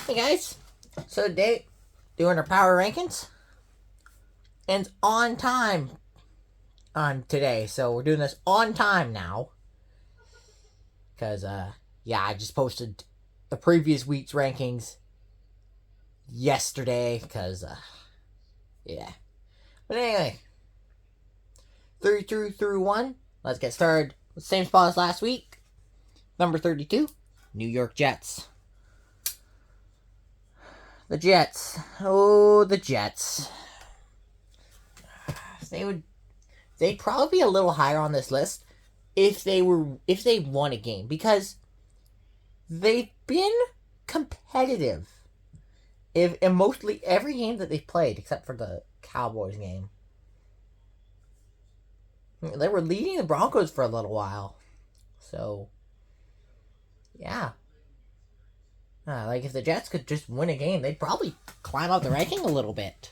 Hey guys, so today doing our power rankings and it's on time on today. So we're doing this on time now because I just posted the previous week's rankings yesterday because yeah. But anyway, 32 through 1. Let's get started with the same spot as last week. Number 32, New York Jets. The Jets. Oh, the Jets. They'd probably be a little higher on this list if they won a game, because they've been competitive in mostly every game that they've played except for the Cowboys game. They were leading the Broncos for a little while. So yeah. Like if the Jets could just win a game, they'd probably climb up the ranking a little bit.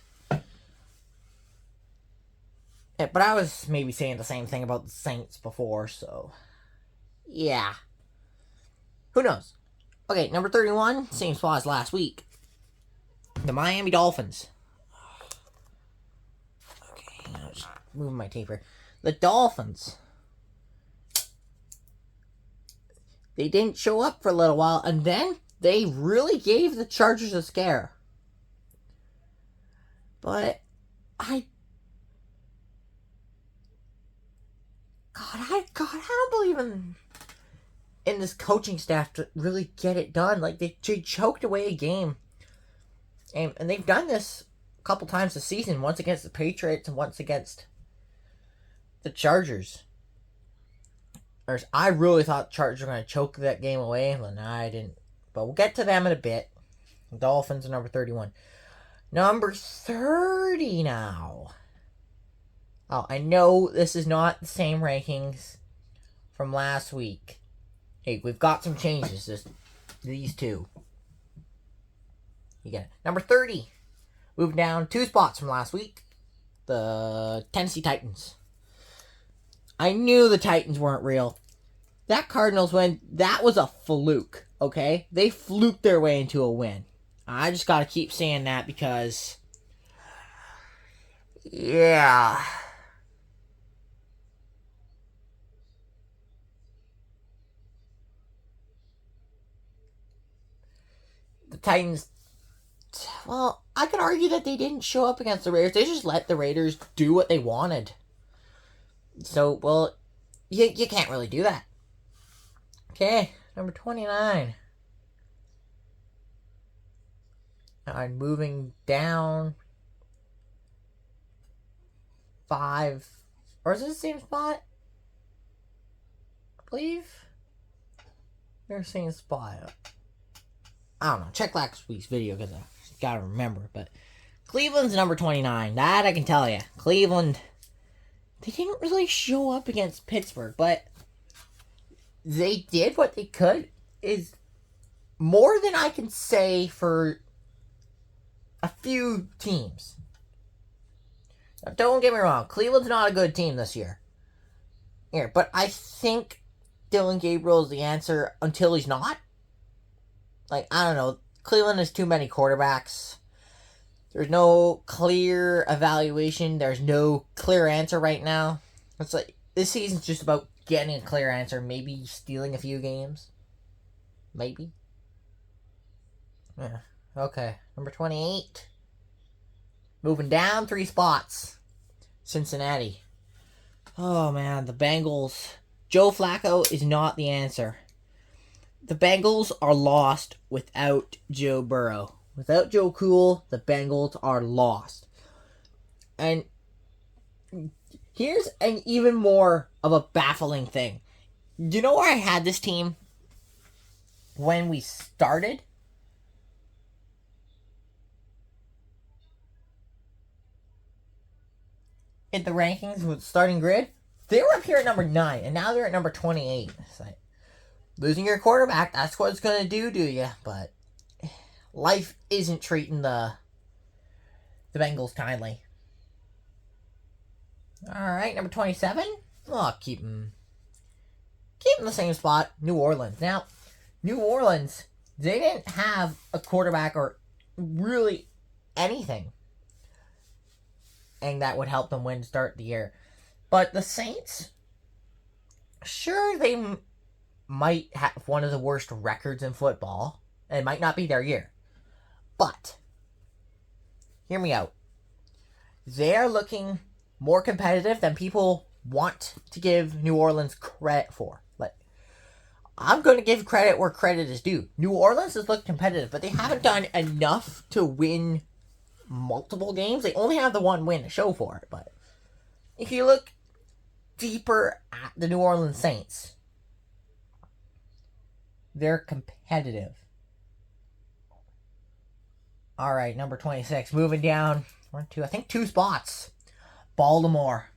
Yeah, but I was maybe saying the same thing about the Saints before, so yeah. Who knows? Okay, number 31, same spot as last week. The Miami Dolphins. Okay, I'll just move my tape here. The Dolphins. They didn't show up for a little while, and then they really gave the Chargers a scare. But I don't believe in this coaching staff to really get it done. Like they choked away a game, and they've done this a couple times this season. Once against the Patriots and once against the Chargers. I really thought the Chargers were going to choke that game away, but no, I didn't. But we'll get to them in a bit. The Dolphins are number 31. Number 30 now. Oh, I know this is not the same rankings from last week. Hey, we've got some changes. These two. You get it. Number 30. Moved down 2 spots from last week. The Tennessee Titans. I knew the Titans weren't real. That Cardinals win, that was a fluke, okay? They fluked their way into a win. I just gotta keep saying that because... yeah. The Titans... well, I could argue that they didn't show up against the Raiders. They just let the Raiders do what they wanted. So, well, you can't really do that. Okay, number 29. I'm moving down 5. Or is it the same spot? I believe. They're the same spot. I don't know. Check last week's video because I gotta remember. But Cleveland's number 29. That I can tell you. Cleveland... they didn't really show up against Pittsburgh, but they did what they could. Is more than I can say for a few teams. Now, don't get me wrong. Cleveland's not a good team this year. Here, but I think Dillon Gabriel is the answer until he's not. Like, I don't know. Cleveland has too many quarterbacks. There's no clear evaluation. There's no clear answer right now. It's like this season's just about getting a clear answer. Maybe stealing a few games. Maybe. Yeah. Okay. Number 28. Moving down 3 spots. Cincinnati. Oh man, the Bengals. Joe Flacco is not the answer. The Bengals are lost without Joe Burrow. Without Joe Cool, the Bengals are lost. And here's an even more of a baffling thing. You know where I had this team when we started? In the rankings with starting grid? They were up here at number 9, and now they're at number 28. It's like, losing your quarterback, that's what it's going to do to you, but... life isn't treating the Bengals kindly. Alright, number 27. Oh, keep them the same spot. New Orleans. Now, New Orleans They didn't have a quarterback or really anything, and that would help them win to start the year. But the Saints, sure, they might have one of the worst records in football. It might not be their year. But, hear me out. They're looking more competitive than people want to give New Orleans credit for. Like, I'm going to give credit where credit is due. New Orleans has looked competitive, but they haven't done enough to win multiple games. They only have the one win to show for it. But if you look deeper at the New Orleans Saints, they're competitive. All right, number 26. Moving down. 1, 2, I think 2 spots. Baltimore.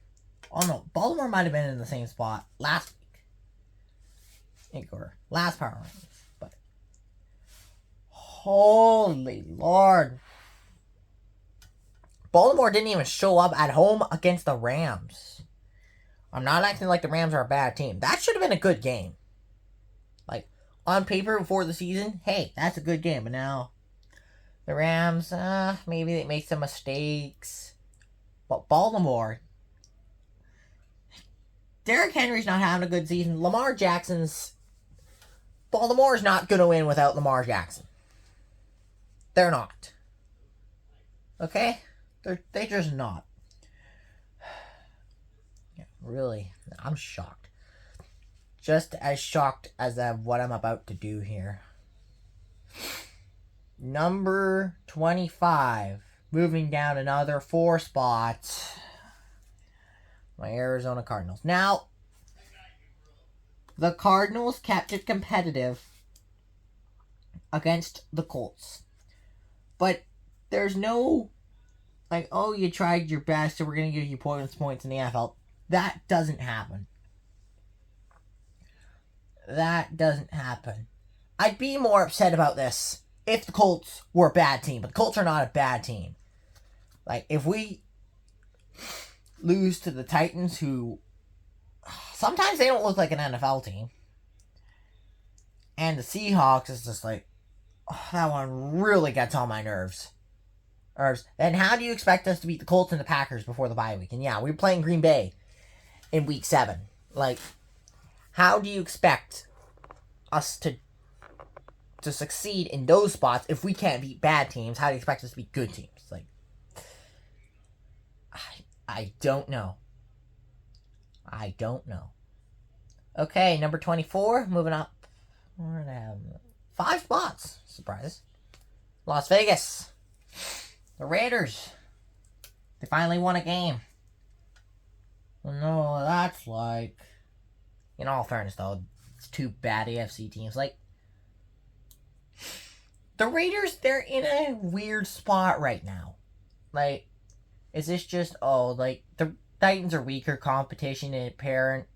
Oh no, Baltimore might have been in the same spot last week. Or last power rankings. But holy Lord. Baltimore didn't even show up at home against the Rams. I'm not acting like the Rams are a bad team. That should have been a good game. Like, on paper before the season, hey, that's a good game. But now, the Rams, maybe they make some mistakes. But Baltimore, Derrick Henry's not having a good season. Baltimore's not going to win without Lamar Jackson. They're not. Okay? They're just not. Yeah, really, I'm shocked. Just as shocked as what I'm about to do here. Number 25. Moving down another 4 spots. My Arizona Cardinals. Now, the Cardinals kept it competitive against the Colts. But there's no, like, oh, you tried your best, so we're going to give you points in the NFL. That doesn't happen. That doesn't happen. I'd be more upset about this if the Colts were a bad team. But the Colts are not a bad team. Like, if we lose to the Titans, who sometimes they don't look like an NFL team, and the Seahawks is just like, oh, that one really gets on my nerves. Then how do you expect us to beat the Colts and the Packers before the bye week? And yeah, we're playing Green Bay in week 7. Like, how do you expect us to succeed in those spots if we can't beat bad teams? How do you expect us to beat good teams? Like, I don't know. I don't know. Okay, number 24, moving up. We're gonna have 5 spots. Surprise. Las Vegas. The Raiders. They finally won a game. I know what that's like. In all fairness, though, it's 2 bad AFC teams. Like, the Raiders, they're in a weird spot right now. Like, is this just, like, the Titans are weaker competition and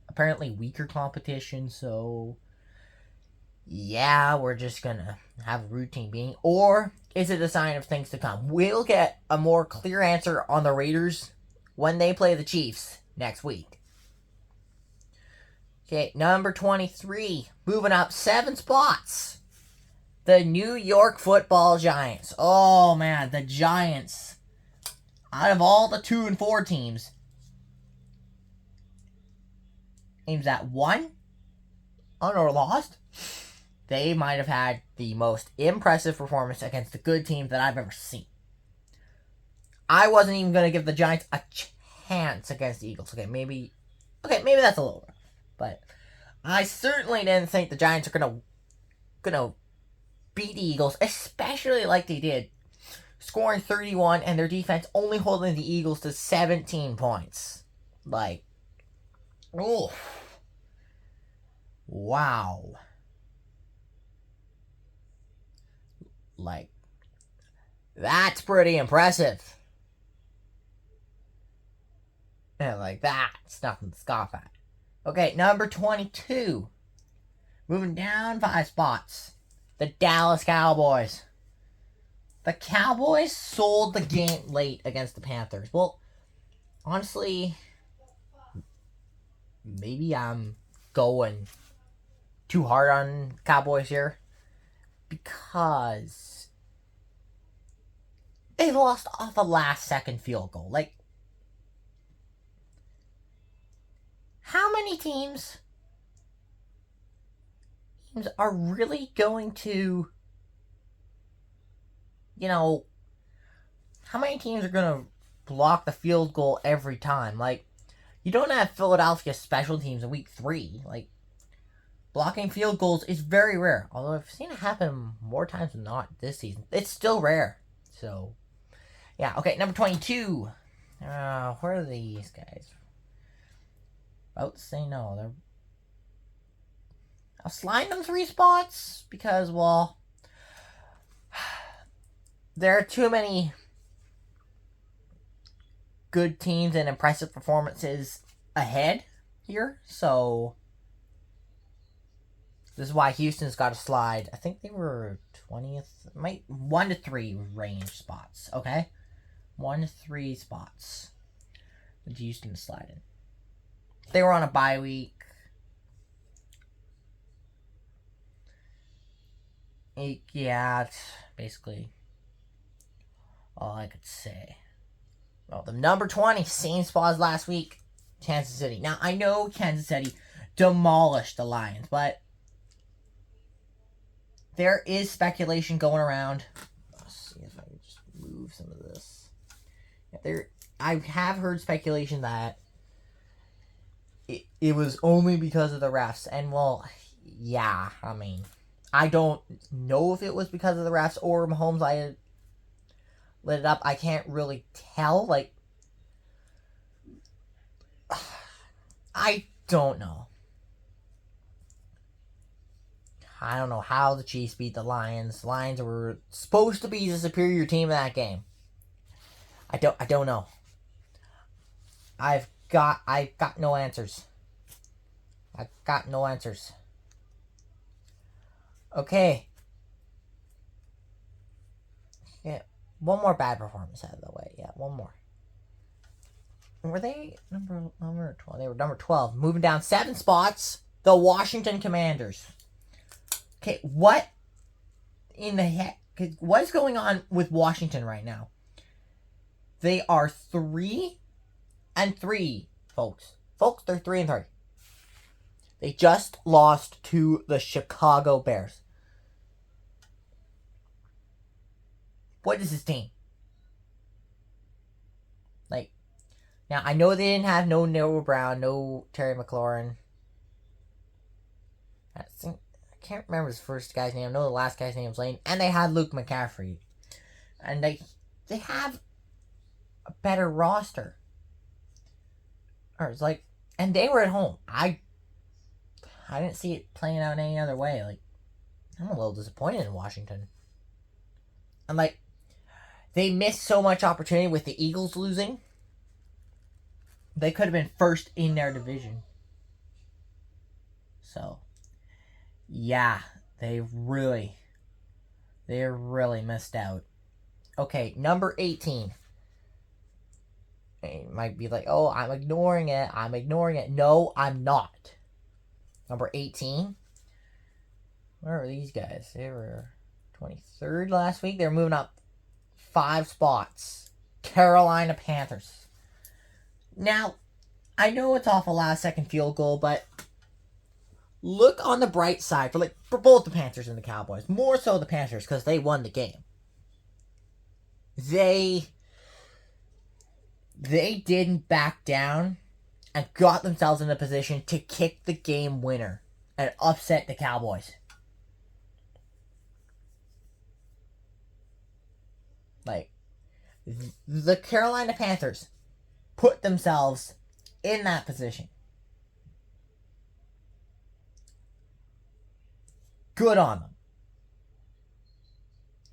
apparently weaker competition, so yeah, we're just gonna have a routine being, or is it a sign of things to come? We'll get a more clear answer on the Raiders when they play the Chiefs next week. Okay, number 23, moving up 7 spots. The New York Football Giants. Oh man, the Giants. Out of all the 2 and 4 teams, that won or lost, they might have had the most impressive performance against a good team that I've ever seen. I wasn't even going to give the Giants a chance against the Eagles. Okay, maybe that's a little rough. But I certainly didn't think the Giants are gonna beat the Eagles, especially like they did, scoring 31 and their defense only holding the Eagles to 17 points. Like, oh, wow. Like, that's pretty impressive. And like, that's nothing to scoff at. Okay, number 22. Moving down 5 spots. The Dallas Cowboys. The Cowboys sold the game late against the Panthers. Well, honestly, maybe I'm going too hard on Cowboys here. because they lost off a last-second field goal. Like, how many teams are really going to, how many teams are going to block the field goal every time? Like, you don't have Philadelphia special teams in week 3. Like, blocking field goals is very rare. Although I've seen it happen more times than not this season. It's still rare. So, yeah. Okay, number 22. Where are these guys? About to say no. I'll slide them 3 spots because, well, there are too many good teams and impressive performances ahead here. So, this is why Houston's got to slide. I think they were 20th. 1 to 3 range spots. Okay? 1 to 3 spots. With Houston sliding. They were on a bye week. Yeah, it's basically all I could say. Well, the number 20, same spot as last week, Kansas City. Now, I know Kansas City demolished the Lions, but there is speculation going around. Let's see if I can just move some of this. I have heard speculation that it was only because of the refs. And, well, yeah, I mean, I don't know if it was because of the refs or Mahomes. I lit it up. I can't really tell. Like, I don't know. I don't know how the Chiefs beat the Lions. The Lions were supposed to be the superior team in that game. I don't know. I've got no answers. I've got no answers. Okay. Yeah, one more bad performance out of the way. Yeah, one more. Were they number 12? They were number 12. Moving down 7 spots, the Washington Commanders. Okay, what in the heck? What's going on with Washington right now? They are 3-3, folks. Folks, they're 3-3. They just lost to the Chicago Bears. What is this team? Like, now I know they didn't have no Noah Brown, no Terry McLaurin. I can't remember his first guy's name. I know the last guy's name was Lane. And they had Luke McCaffrey. And they have a better roster. Or it's like, and they were at home. I didn't see it playing out any other way. Like, I'm a little disappointed in Washington. I'm like, they missed so much opportunity with the Eagles losing. They could have been first in their division. So, yeah, they really missed out. Okay, number 18. You might be like, oh, I'm ignoring it. No, I'm not. Number 18. Where are these guys? They were 23rd last week. They're moving up 5 spots. Carolina Panthers. Now, I know it's off a last-second field goal, but look on the bright side for both the Panthers and the Cowboys. More so the Panthers, because they won the game. They didn't back down and got themselves in a position to kick the game winner and upset the Cowboys. Like, the Carolina Panthers put themselves in that position. Good on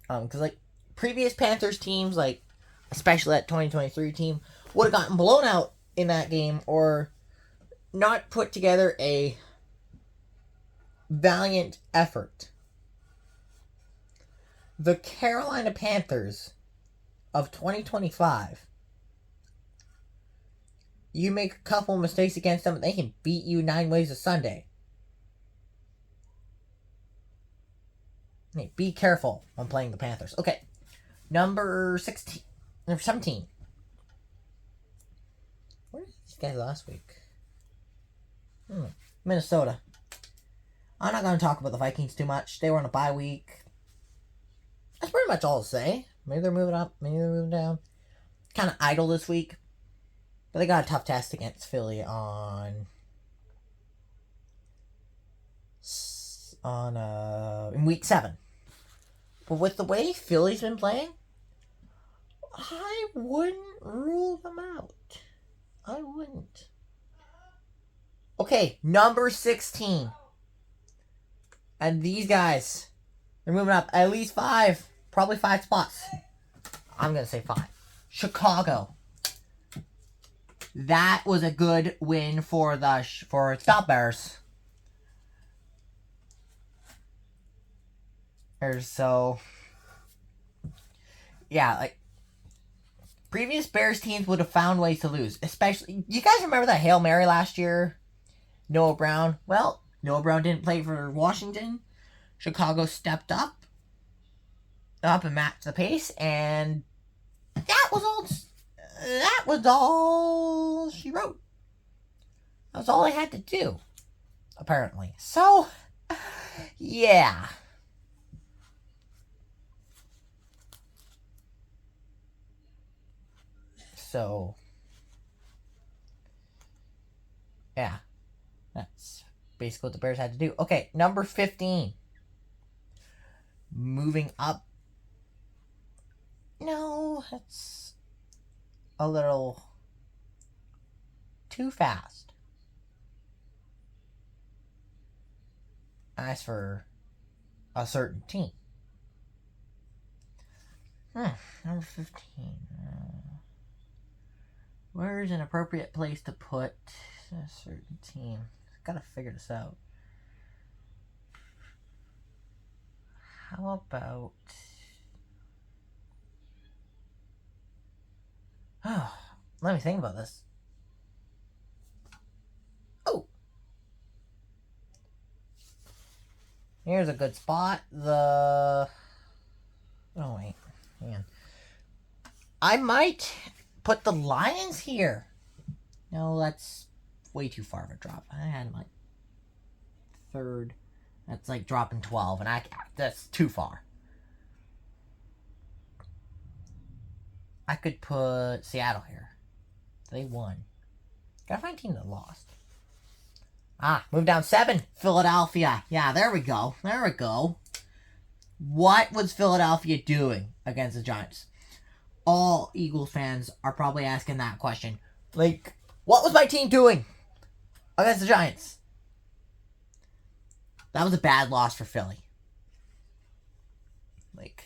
them. Because, like, previous Panthers teams, like, especially that 2023 team, would have gotten blown out in that game or not put together a valiant effort. The Carolina Panthers of 2025, you make a couple mistakes against them and they can beat you 9 ways a Sunday. Hey, be careful when playing the Panthers. Okay. Number 16. Number 17. Where did these guys last week? Minnesota. I'm not going to talk about the Vikings too much. They were on a bye week. That's pretty much all I'll say. Maybe they're moving up. Maybe they're moving down. Kind of idle this week. But they got a tough test against Philly in week 7. But with the way Philly's been playing, I wouldn't rule them out. I wouldn't. Okay, number 16. And these guys, they're moving up at least 5. Probably 5 spots. I'm going to say 5. Chicago. That was a good win for the Stop Bears. So, yeah, like, previous Bears teams would have found ways to lose. Especially, you guys remember that Hail Mary last year? Noah Brown. Well, Noah Brown didn't play for Washington. Chicago stepped up and matched the pace, and that was all she wrote. That was all I had to do, apparently. So, yeah. So, yeah. That's basically what the Bears had to do. Okay, number 15. Moving up. No, that's a little too fast. As for a certain team. Number 15. Where's an appropriate place to put a certain team? Gotta figure this out. How about... Oh, let me think about this. Oh! Here's a good spot. Oh, wait. Man. I might put the Lions here. No, that's way too far of a drop. I had my 3rd. That's like dropping 12, and that's too far. I could put Seattle here. They won. Gotta find a team that lost. Move down 7. Philadelphia. Yeah, there we go. There we go. What was Philadelphia doing against the Giants? All Eagles fans are probably asking that question. Like, what was my team doing against the Giants? That was a bad loss for Philly. Like,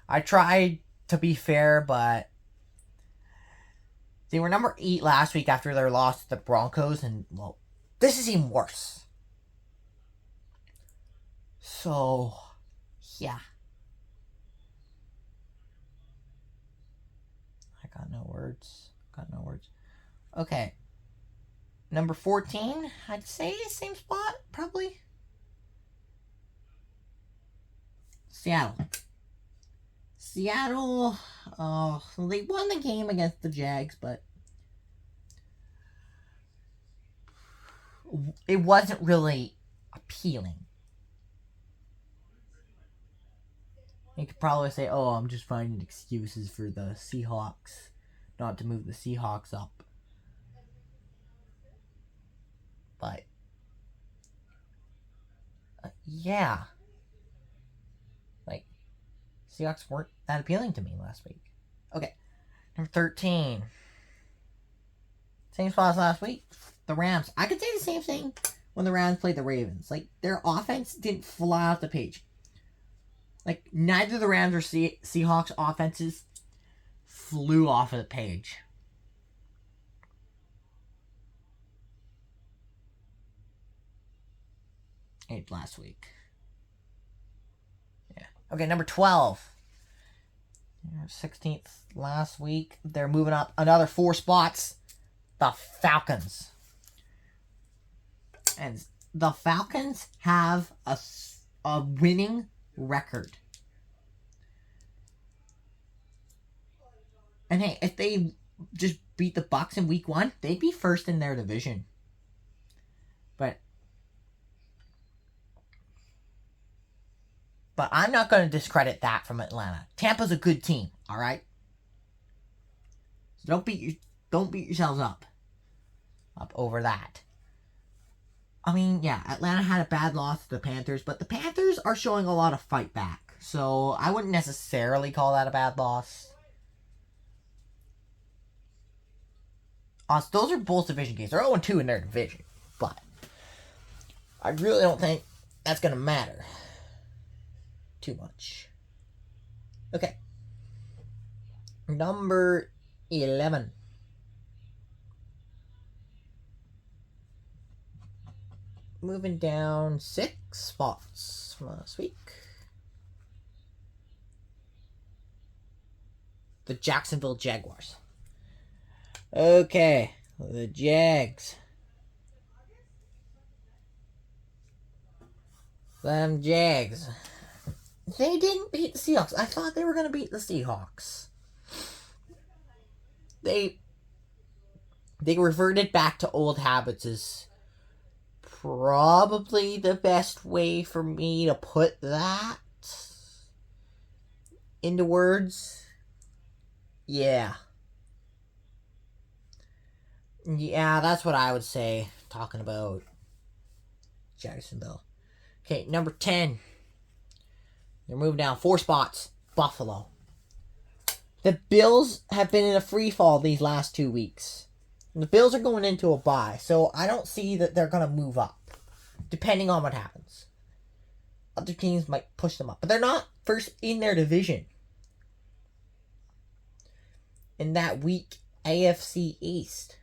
I tried to be fair, but they were number 8 last week after their loss to the Broncos, and, well, this is even worse. So, yeah. I got no words. Okay. Number 14, I'd say same spot, probably. Seattle, they won the game against the Jags, but it wasn't really appealing. You could probably say, oh, I'm just finding excuses for the Seahawks not to move the Seahawks up. But, yeah. Like, Seahawks weren't that appealing to me last week. Okay, number 13. Same spot as last week. The Rams. I could say the same thing when the Rams played the Ravens. Like, their offense didn't fly off the page. Like, neither the Rams or Seahawks offenses flew off of the page. Last week. Yeah. Okay, number 12. 16th last week. They're moving up another 4 spots. The Falcons. And the Falcons have a winning record. And hey, if they just beat the Bucks in week 1, they'd be first in their division. But I'm not going to discredit that from Atlanta. Tampa's a good team, all right? So don't beat yourselves up over that. I mean, yeah, Atlanta had a bad loss to the Panthers, but the Panthers are showing a lot of fight back. So I wouldn't necessarily call that a bad loss. So those are both division games. They're 0-2 in their division, but I really don't think that's going to matter too much. Okay. Number 11. Moving down 6 spots from last week. The Jacksonville Jaguars. Okay, the Jags. Them Jags. They didn't beat the Seahawks. I thought they were going to beat the Seahawks. They reverted back to old habits is probably the best way for me to put that into words. Yeah. Yeah, that's what I would say, talking about Jacksonville. Okay, number 10. They're moving down 4 spots. Buffalo. The Bills have been in a free fall these last 2 weeks. The Bills are going into a bye, so I don't see that they're going to move up, depending on what happens. Other teams might push them up, but they're not first in their division. In that weak AFC East.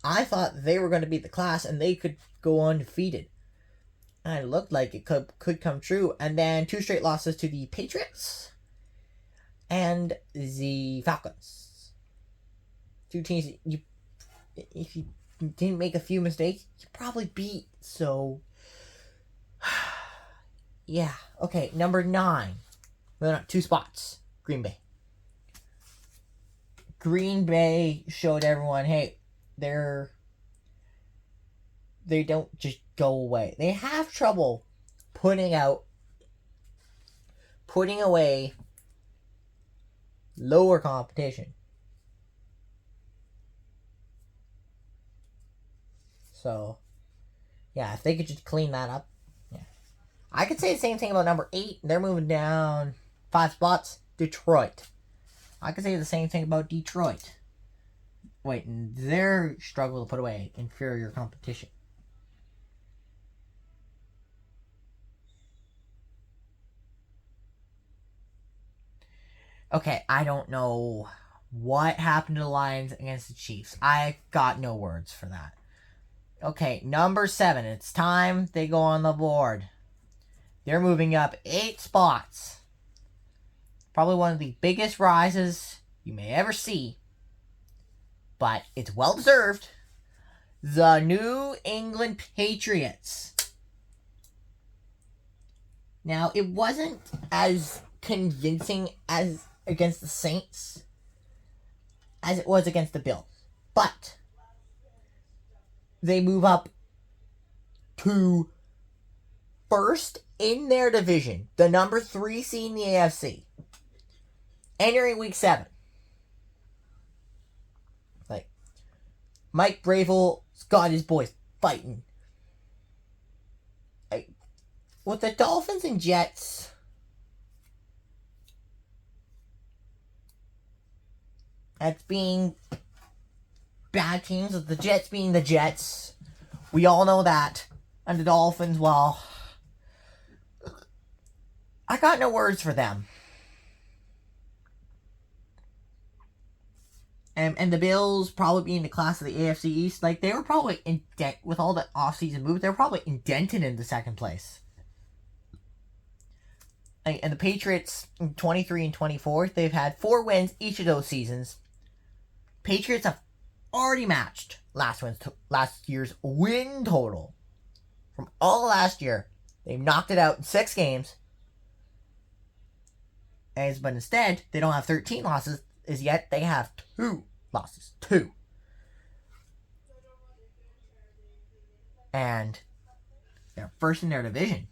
I thought they were going to beat the class and they could go undefeated. And it looked like it could come true. And then 2 straight losses to the Patriots and the Falcons. 2 teams, if you didn't make a few mistakes, you probably beat. So, yeah. Okay, number 9. Moving up 2 spots. Green Bay. Green Bay showed everyone, hey, they don't just go away. They have trouble putting away lower competition. So, yeah, if they could just clean that up. Yeah. I could say the same thing about number 8. They're moving down 5 spots. Detroit. I could say the same thing about Detroit. Wait, they're struggling to put away inferior competition. Okay, I don't know what happened to the Lions against the Chiefs. I got no words for that. Okay, number 7. It's time they go on the board. They're moving up 8 spots. Probably one of the biggest rises you may ever see. But it's well deserved. The New England Patriots. Now, it wasn't as convincing as against the Saints as it was against the Bills. But they move up to first in their division, the number 3 seed in the AFC, entering week 7. Like, Mike Vrabel's got his boys fighting. Like, with the Dolphins and Jets, that's being bad teams, with the Jets being the Jets. We all know that. And the Dolphins, well, I got no words for them. And the Bills probably being the class of the AFC East, like, they were probably with all the offseason moves, they were probably indented into second place. And the Patriots, in 23 and 24, they've had 4 wins each of those seasons. Patriots have already matched last year's win total. From all last year, They knocked it out in 6 games. But instead, they don't have 13 losses as yet. They have 2 losses. 2. And they're first in their division.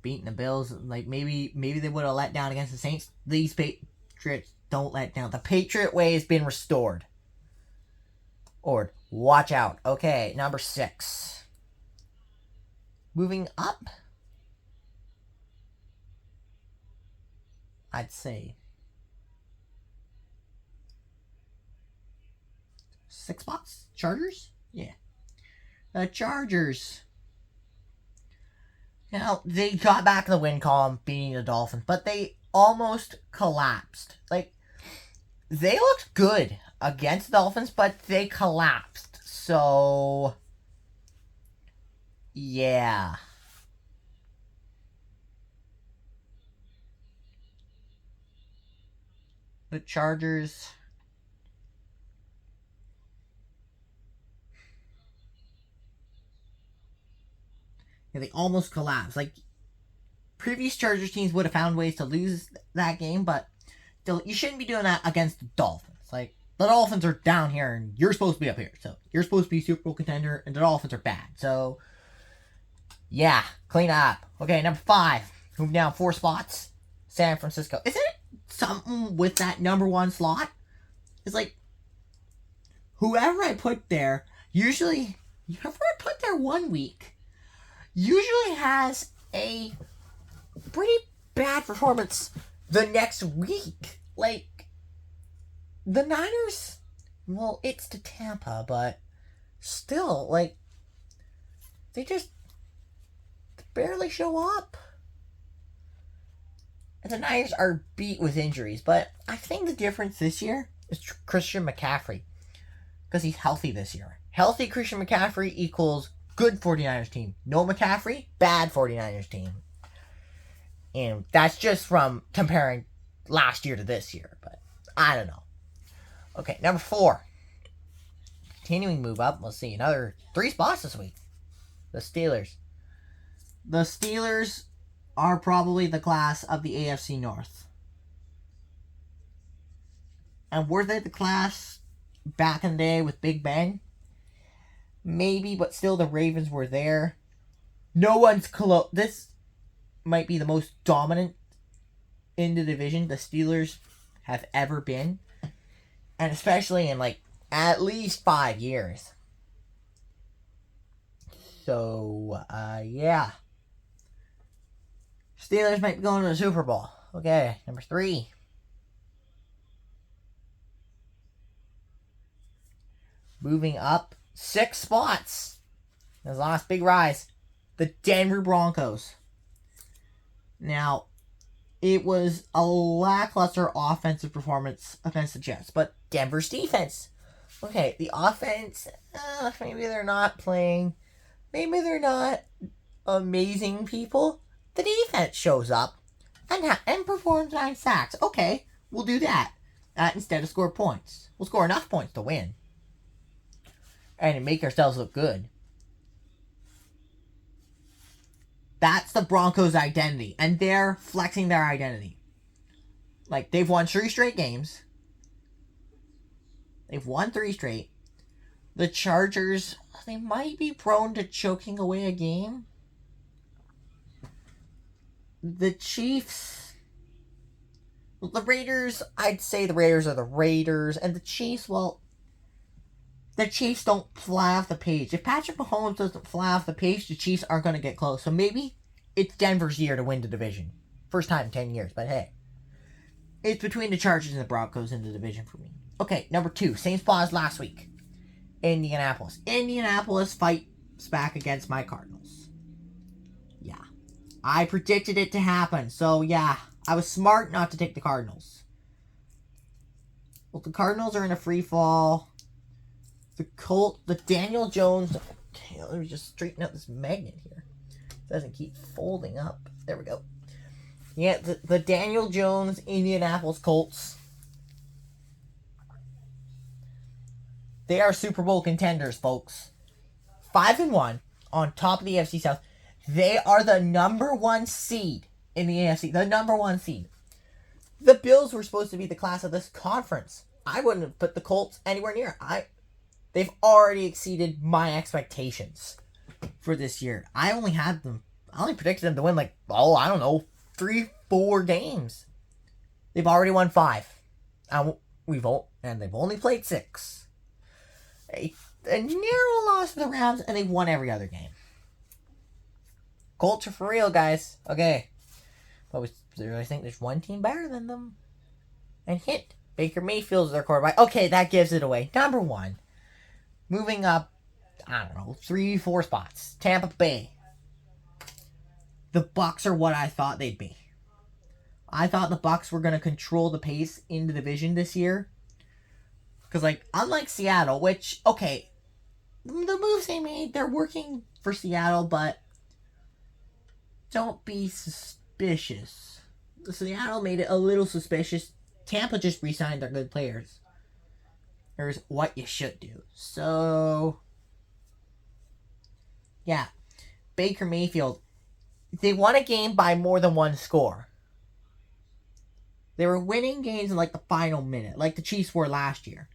Beating the Bills, like maybe they would have let down against the Saints. These Patriots don't let down. The Patriot way has been restored. Or watch out. Okay, number 6. Moving up, I'd say 6 spots. Chargers? Yeah. The Chargers. Now, they got back in the win column beating the Dolphins, but they almost collapsed. Like, they looked good against the Dolphins, but they collapsed. So, yeah. The Chargers. Yeah, they almost collapsed. Like, previous Chargers teams would have found ways to lose that game, but still, you shouldn't be doing that against the Dolphins. Like, the Dolphins are down here, and you're supposed to be up here. So, you're supposed to be a Super Bowl contender, and the Dolphins are bad. So, yeah, clean up. Okay, number 5. Move down 4 spots. San Francisco. Isn't it something with that number 1 slot? It's like, whoever I put there, usually, whoever I put there 1 week, usually has a pretty bad performance the next week. Like, the Niners, well, it's to Tampa, but still, like, they just barely show up. And the Niners are beat with injuries, but I think the difference this year is Christian McCaffrey, because he's healthy this year. Healthy Christian McCaffrey equals good 49ers team. No McCaffrey, bad 49ers team. And that's just from comparing last year to this year. But I don't know. Okay, number 4. Continuing move up. Let's see. Another 3 spots this week. The Steelers. The Steelers are probably the class of the AFC North. And were they the class back in the day with Big Ben? Maybe, but still the Ravens were there. No one's close. This might be the most dominant in the division the Steelers have ever been. And especially in like at least 5 years. So, yeah. Steelers might be going to the Super Bowl. Okay, number 3. Moving up 6 spots. That's the last big rise. The Denver Broncos. Now, it was a lackluster offensive performance against the Jets, but Denver's defense. Okay, the offense, maybe they're not playing. Maybe they're not amazing people. The defense shows up and performs 9 sacks. Okay, we'll do that. Instead of score points. We'll score enough points to win. And make ourselves look good. That's the Broncos' identity. And they're flexing their identity. Like, they've won 3 straight games. They've won 3 straight. The Chargers, they might be prone to choking away a game. The Chiefs, well, the Raiders, I'd say the Raiders are the Raiders. And the Chiefs, well, the Chiefs don't fly off the page. If Patrick Mahomes doesn't fly off the page, the Chiefs aren't going to get close. So maybe it's Denver's year to win the division. First time in 10 years, but hey. It's between the Chargers and the Broncos in the division for me. Okay, number 2, same spot as last week. Indianapolis. Indianapolis fights back against my Cardinals. Yeah. I predicted it to happen. So, yeah. I was smart not to take the Cardinals. Well, the Cardinals are in a free fall. The Daniel Jones... Okay, let me just straighten out this magnet here. It doesn't keep folding up. There we go. Yeah, the Daniel Jones Indianapolis Colts. They are Super Bowl contenders, folks. 5-1. on top of the AFC South. They are the number 1 seed in the AFC. The number 1 seed. The Bills were supposed to be the class of this conference. I wouldn't have put the Colts anywhere near. They've already exceeded my expectations for this year. I only predicted them to win 3-4 games. They've already won 5. And they've only played 6. A narrow loss to the Rams, and they've won every other game. Colts are for real, guys. Okay. But I think there's one team better than them. And hint, Baker Mayfield's their quarterback. Okay, that gives it away. Number 1. Moving up, 3-4 spots. Tampa Bay. The Bucs are what I thought they'd be. I thought the Bucs were going to control the pace in the division this year. Because, unlike Seattle, which, okay, the moves they made, they're working for Seattle, but don't be suspicious. Seattle made it a little suspicious. Tampa just re-signed their good players. Here's what you should do. So, yeah. Baker Mayfield. They won a game by more than 1 score. They were winning games in the final minute, like the Chiefs were last year.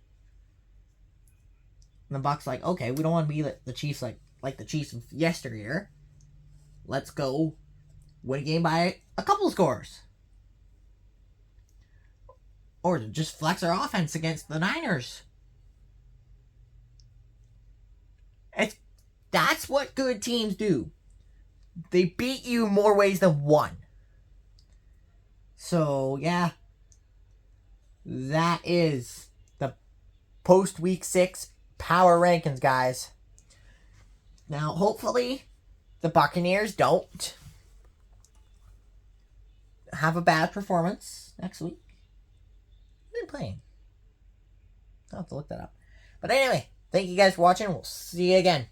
And the Bucs okay, we don't want to be the Chiefs like the Chiefs of yesteryear. Let's go win a game by a couple scores. Or just flex our offense against the Niners. That's what good teams do. They beat you more ways than one. So, yeah. That is the post-week 6 power rankings, guys. Now, hopefully, the Buccaneers don't have a bad performance next week. They're playing. I'll have to look that up. But anyway, thank you guys for watching. We'll see you again.